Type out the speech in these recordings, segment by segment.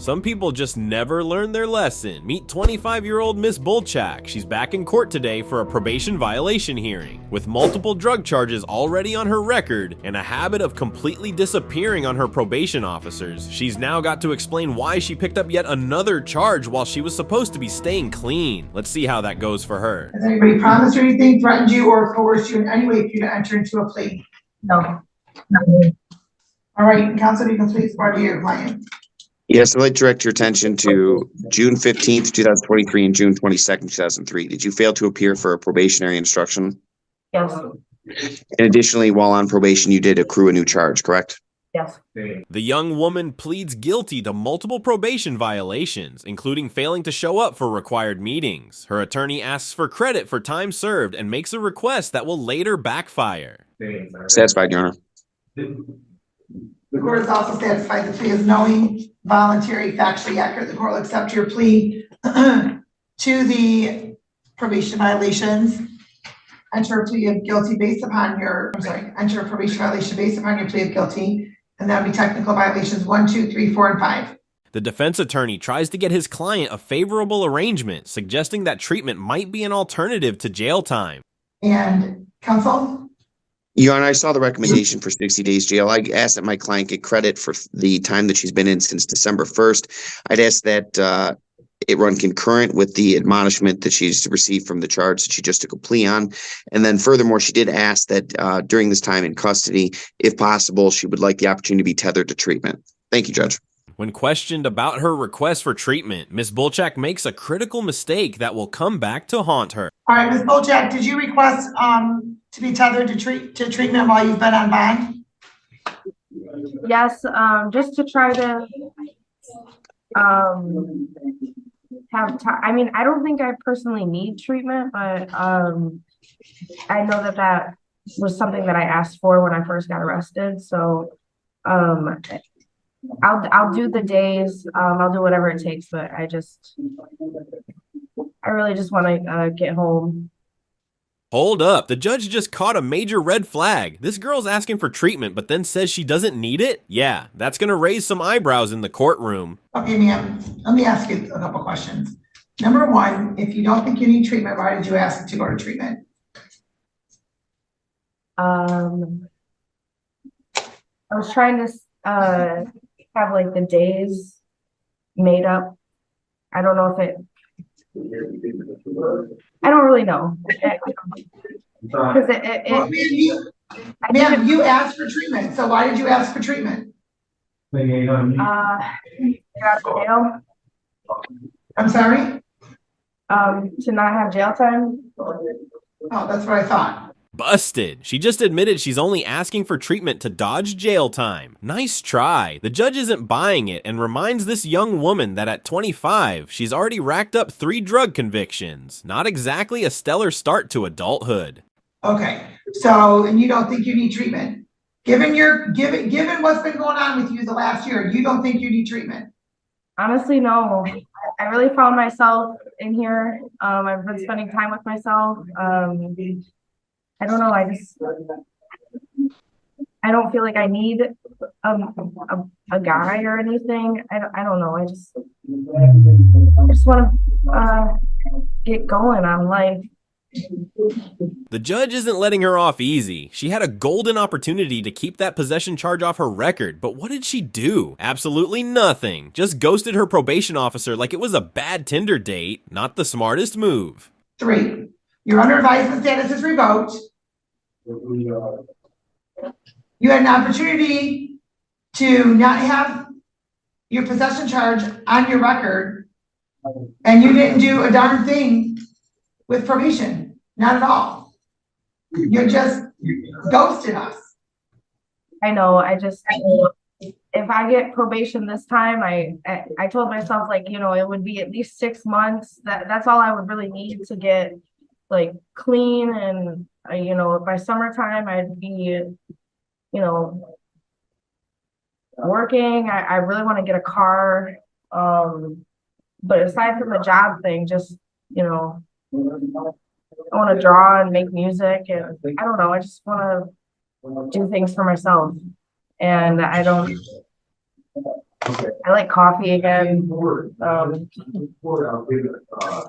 Some people just never learn their lesson. Meet 25-year-old Miss Bulchak. She's back in court today for a probation violation hearing. With multiple drug charges already on her record and a habit of completely disappearing on her probation officers, she's now got to explain why she picked up yet another charge while she was supposed to be staying clean. Let's see how that goes for her. Has anybody promised you anything, threatened you, or coerced you in any way for you to enter into a plea? No. All right, counsel, you can please pardon your client. Yes, I'd like to direct your attention to June 15th, 2023 and June 22nd, 2003. Did you fail to appear for a probationary instruction? Yes. And additionally, while on probation, you did accrue a new charge, correct? Yes. The young woman pleads guilty to multiple probation violations, including failing to show up for required meetings. Her attorney asks for credit for time served and makes a request that will later backfire. Satisfied, Your Honor. The court is also satisfied the plea is knowing, voluntary, factually accurate. The court will accept your plea to the probation violations. Enter a plea of guilty based upon your, enter a probation violation based upon your plea of guilty. And that would be technical violations 1, 2, 3, 4, and 5. The defense attorney tries to get his client a favorable arrangement, suggesting that treatment might be an alternative to jail time. And counsel? Your Honor, I saw the recommendation for 60 days jail. I asked that my client get credit for the time that she's been in since December 1st. I'd ask that it run concurrent with the admonishment that she's received from the charge that she just took a plea on. And then furthermore, she did ask that during this time in custody, if possible, she would like the opportunity to be tethered to treatment. Thank you, Judge. When questioned about her request for treatment, Ms. Bulchak makes a critical mistake that will come back to haunt her. All right, Ms. Bulchak, did you request to be tethered to treatment while you've been on bond? Yes, just to try to have time. I mean, I don't think I personally need treatment, but I know that that was something that I asked for when I first got arrested. So I'll do the days. I'll do whatever it takes, but I really just want to get home. Hold up, the judge just caught a major red flag. This girl's asking for treatment, but then says she doesn't need it? Yeah, that's gonna raise some eyebrows in the courtroom. Okay, ma'am, let me ask you a couple questions. Number one, if you don't think you need treatment, why did you ask to go to treatment? I was trying to have like the days made up. I don't know if I don't really know. Because ma'am, you asked for treatment, so why did you ask for treatment? Get out of jail. I'm sorry? To not have jail time. Oh, that's what I thought. Busted. She just admitted she's only asking for treatment to dodge jail time. Nice try. The judge isn't buying it and reminds this young woman that at 25, she's already racked up 3 drug convictions. Not exactly a stellar start to adulthood. Okay, so, and you don't think you need treatment? Given what's been going on with you the last year, you don't think you need treatment? Honestly, no. I really found myself in here. I've been spending time with myself. I don't know. I don't feel like I need a guy or anything. I don't know. I just want to get going on life. The judge isn't letting her off easy. She had a golden opportunity to keep that possession charge off her record, but what did she do? Absolutely nothing. Just ghosted her probation officer like it was a bad Tinder date. Not the smartest move. 3, your under advisement status is revoked. You had an opportunity to not have your possession charge on your record, and you didn't do a darn thing with probation. Not at all. You just ghosted us. I know. If I get probation this time, I told myself, like, you know, it would be at least 6 months. That's all I would really need to get like clean, and you know, by summertime I'd be, you know, working. I really want to get a car. But aside from the job thing, just, you know, I want to draw and make music, and I don't know. I just want to do things for myself, and I don't I like coffee again. I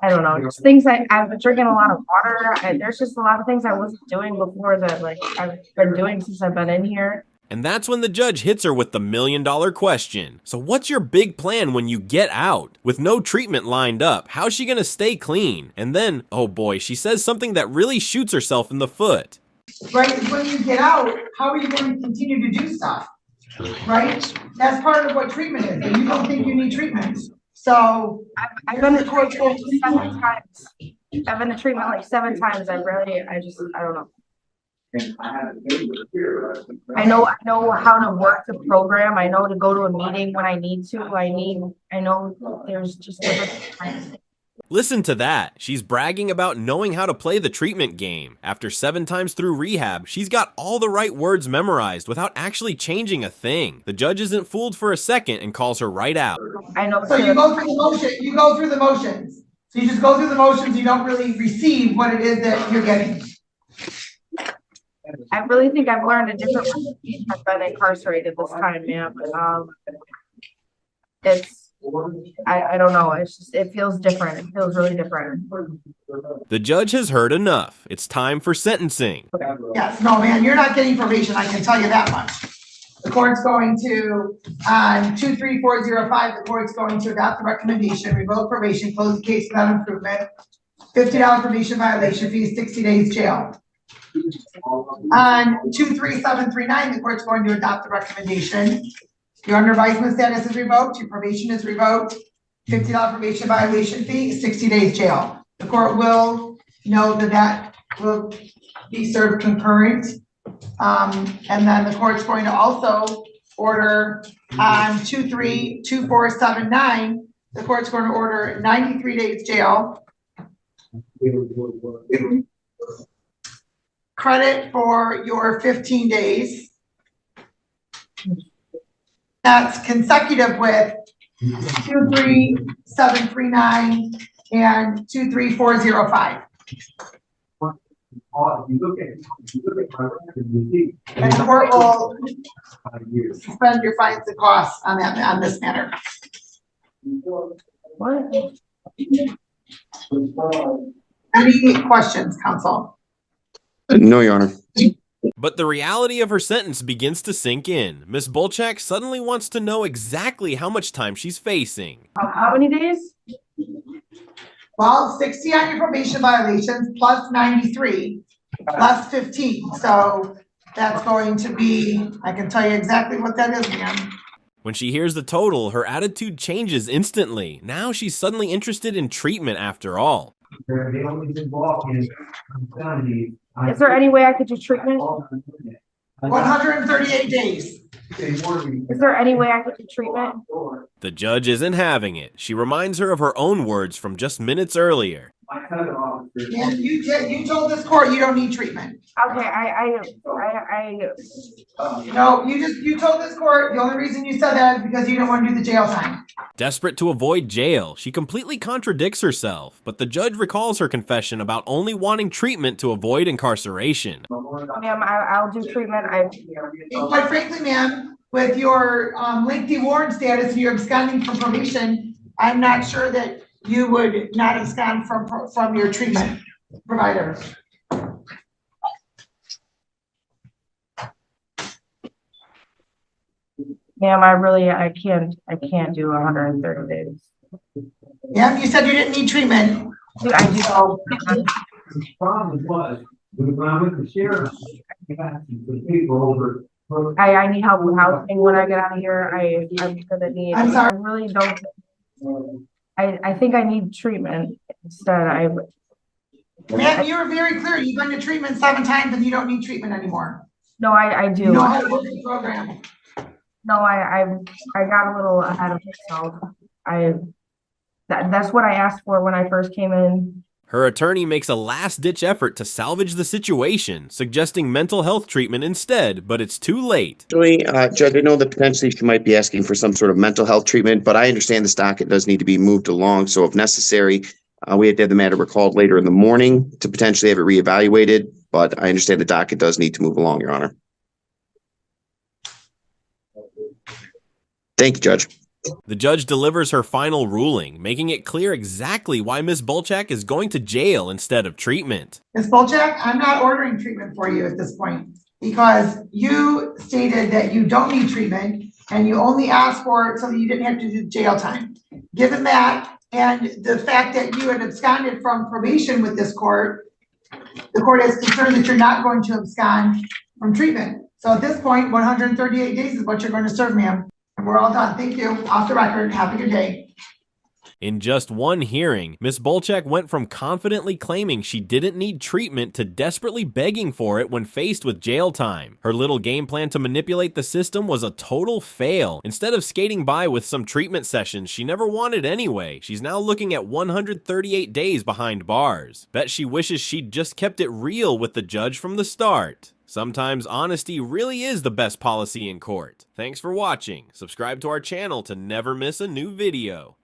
don't know, just things I've been drinking a lot of water. There's just a lot of things I wasn't doing before that like I've been doing since I've been in here. And that's when the judge hits her with the million-dollar question. So what's your big plan when you get out? With no treatment lined up, how's she gonna stay clean? And then, oh boy, she says something that really shoots herself in the foot. Right, when you get out, how are you going to continue to do stuff? Right? That's part of what treatment is, and you don't think you need treatment. So I've been to treatment 7 times. I've been to treatment like 7 times. I don't know. I know how to work the program. I know to go to a meeting when I need to. I know there's just different times. Listen to that. She's bragging about knowing how to play the treatment game. After 7 times through rehab, she's got all the right words memorized without actually changing a thing. The judge isn't fooled for a second and calls her right out. I know. So you go through the motion, you go through the motions. So you just go through the motions, you don't really receive what it is that you're getting. I really think I've learned a different way. I've been incarcerated this time, ma'am. I don't know. It feels different. It feels really different. The judge has heard enough. It's time for sentencing. Yes, no, man, you're not getting probation, I can tell you that much. The court's going to, on 23405, the court's going to adopt the recommendation, revoke probation, close the case without improvement, $50 probation violation fee, 60 days jail. On 23739, the court's going to adopt the recommendation. Your under advisement status is revoked, your probation is revoked, $50 probation violation fee, 60 days jail. The court will know that will be served concurrent. And then the court's going to also order on 232479, the court's going to order 93 days jail. Credit for your 15 days. That's consecutive with 23739 and 23405. And the court will suspend your fines and costs on that, on this matter. What? Any questions, counsel? No, Your Honor. But the reality of her sentence begins to sink in. Ms. Bolchak suddenly wants to know exactly how much time she's facing. How many days? Well, 60 on your probation violations plus 93 plus 15. So that's going to be, I can tell you exactly what that is, ma'am. When she hears the total, her attitude changes instantly. Now she's suddenly interested in treatment after all. Is there any way I could do treatment? 138 days. Is there any way I could do treatment? The judge isn't having it. She reminds her of her own words from just minutes earlier. And you told this court you don't need treatment. Okay, No, you told this court the only reason you said that is because you don't want to do the jail time. Desperate to avoid jail, she completely contradicts herself, but the judge recalls her confession about only wanting treatment to avoid incarceration. ma'am, I'll do treatment. Quite frankly, ma'am, with your lengthy warrant status and you're absconding from probation, I'm not sure that you would not abscond from your treatment provider. Ma'am, I can't do 130 days. Yeah, you said you didn't need treatment. I do. The problem was, when I went to sheriff, I I need help with housing when I get out of here. I'm gonna need. I'm sorry. I really don't. I think I need treatment instead. Ma'am, you were very clear. You've been to treatment 7 times and you don't need treatment anymore. No, I do. You know how to work the program. No, I got a little ahead of myself. That's what I asked for when I first came in. Her attorney makes a last-ditch effort to salvage the situation, suggesting mental health treatment instead, but it's too late. Actually, Judge, I know that potentially she might be asking for some sort of mental health treatment, but I understand this docket does need to be moved along. So if necessary, we have to have the matter recalled later in the morning to potentially have it reevaluated. But I understand the docket does need to move along, Your Honor. Thank you, Judge. The judge delivers her final ruling, making it clear exactly why Ms. Bolchak is going to jail instead of treatment. Ms. Bolchak, I'm not ordering treatment for you at this point because you stated that you don't need treatment and you only asked for it so that you didn't have to do jail time. Given that and the fact that you had absconded from probation with this court, the court is concerned that you're not going to abscond from treatment. So at this point, 138 days is what you're going to serve, ma'am. And we're all done. Thank you. Off the record. Have a good day. In just one hearing, Ms. Bolchak went from confidently claiming she didn't need treatment to desperately begging for it when faced with jail time. Her little game plan to manipulate the system was a total fail. Instead of skating by with some treatment sessions she never wanted anyway, she's now looking at 138 days behind bars. Bet she wishes she'd just kept it real with the judge from the start. Sometimes honesty really is the best policy in court. Thanks for watching. Subscribe to our channel to never miss a new video.